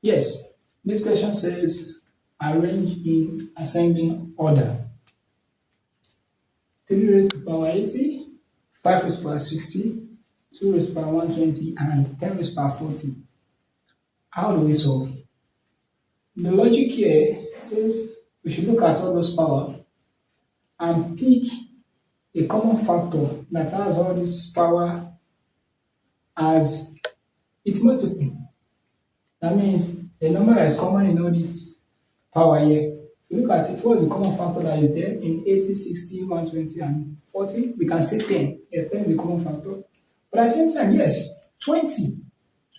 Yes, this question says arrange in ascending order. 3 raised to power 80, 5 raised to power 60, 2 raised to power 120, and 10 raised to power 40. How do we solve? The logic here says we should look at all those power and pick a common factor that has all this power as its multiple. That means the number that is common in all this power here. If you look at it, what is the common factor that is there in 80, 60, 120, and 40? We can say 10. Yes, 10 is a common factor. But at the same time, yes, 20.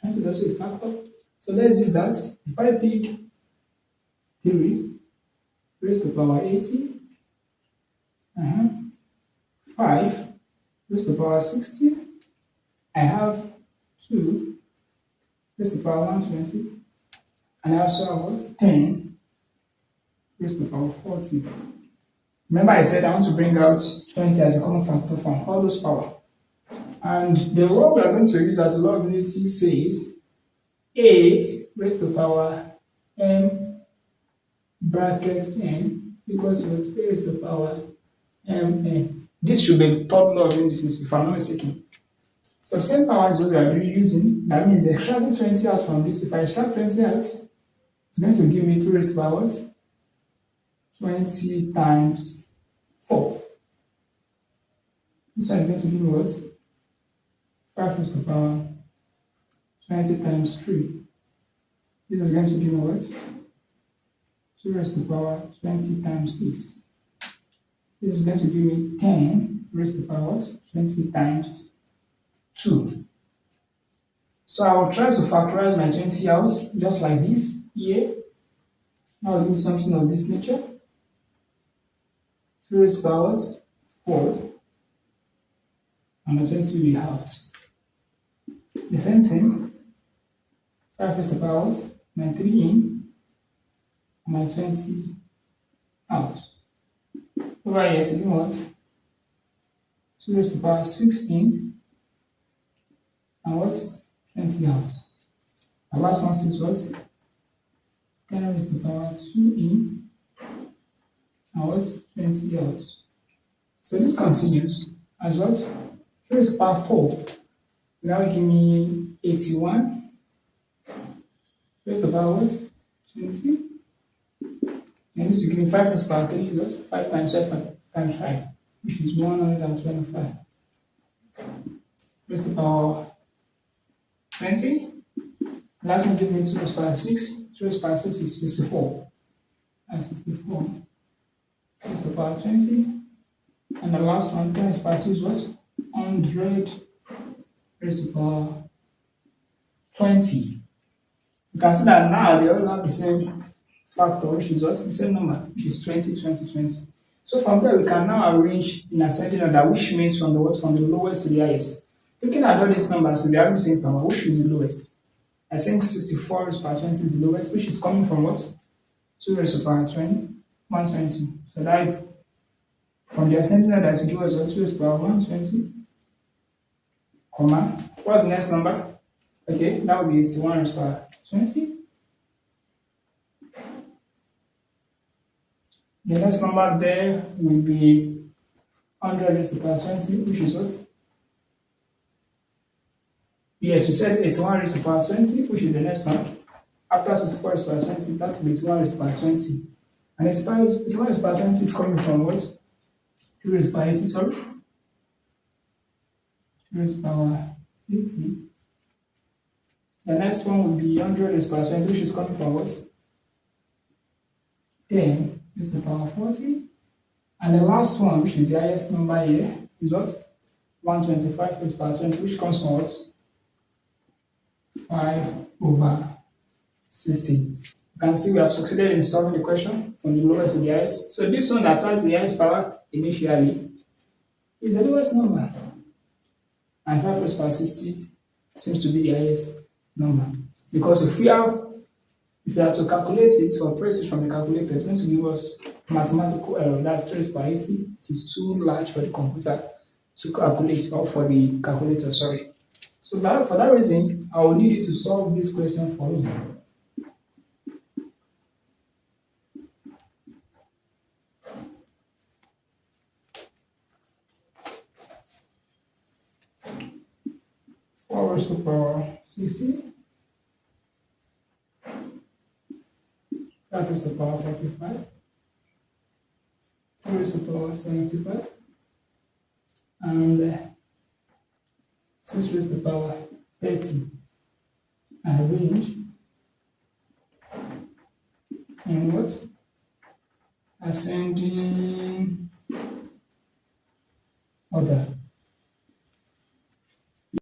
20 is also a factor. So let's use that. If I pick 3 raised to power 80, 5 raised to power 60, I have 2 raised to power 120, and I also have what? 10 raised to power 40. Remember I said I want to bring out 20 as a common factor from all those power. And the word we are going to use as a law of indices says a raised to power m bracket n equals to a raised to power mn. This should be the third law of indices if I'm not mistaken. So the same power is what we are using. That means extracting 20 out from this. If I extract 20 out, it's going to give me 2 raised to power what? 20 times 4. This one is going to give me what? 5 raised to power 20 times 3. This is going to give me what? 2 raised to power 20 times 6. This is going to give me 10 raised to power what? 20 times 2. So I will try to factorize my 20 out just like this here. Now I'll do something of this nature. 2 raised to power 4. And the 20 will be out. The same thing. 5 raised to power my 3 in and my 20 out. Over here to do what? 2 raised to power 6 in and what? 20 out. The last one is what? 10 raised to power 2 in and what? 20 out. So this continues as what? 3 raised to power 4 will now give me 81 raised to power what? 20. And this will give me 5 raised to power 3 is what? 5 times 5 times 5, which is 125. Raised to power 20. Last one give me 2 raised to power 6. 2 raised to power 6 is 64. That's 64. Raised to power 20. And the last one, 10 raised to power 2 is what? 100 raised to power 20. You can see that now they all have the same factor, which is what? The same number, which is 20, 20, 20. So from there, we can now arrange in ascending order, which means from the what? From the lowest to the highest. Looking at all these numbers, they have the same power. Which is the lowest? I think 64 raised to power 20 is the lowest, which is coming from what? 2 raised to power 20, 120. So that is from the ascending order, it gives us what? 2 raised to power 120, comma. What's the next number? Okay, that would be 81 raised to power 20. The next number there will be 100 raised to power 20, which is what? Yes, we said 81 raised to power 20, which is the next one. After 64 raised to power 20, that will be 81 raised to power 20. And 81 raised to power 20 is coming from what? 2 raised to power 80, sorry. 2 raised to power 80. The next one will be 100 raised to power 20, which is coming from what? 10 raised to power 40. And the last one, which is the highest number here, is what? 125 raised to power 20, which comes from what? 5 over 60. You can see we have succeeded in solving the question from the lowest to the highest. So this one that has the highest power initially is the lowest number. And 5 raised to power 60 seems to be the highest number. Because if we are to calculate it or press it from the calculator, it's going to give us mathematical error. That's 3 raised to power 80. It is too large for the computer to calculate, or for the calculator, sorry. So that, for that reason, I will need you to solve this question for me. raised to the power 60, 5 raised to the power 45, 2 raised to the power 75, and 6 raised to the power 30 arranged in what? Ascending order.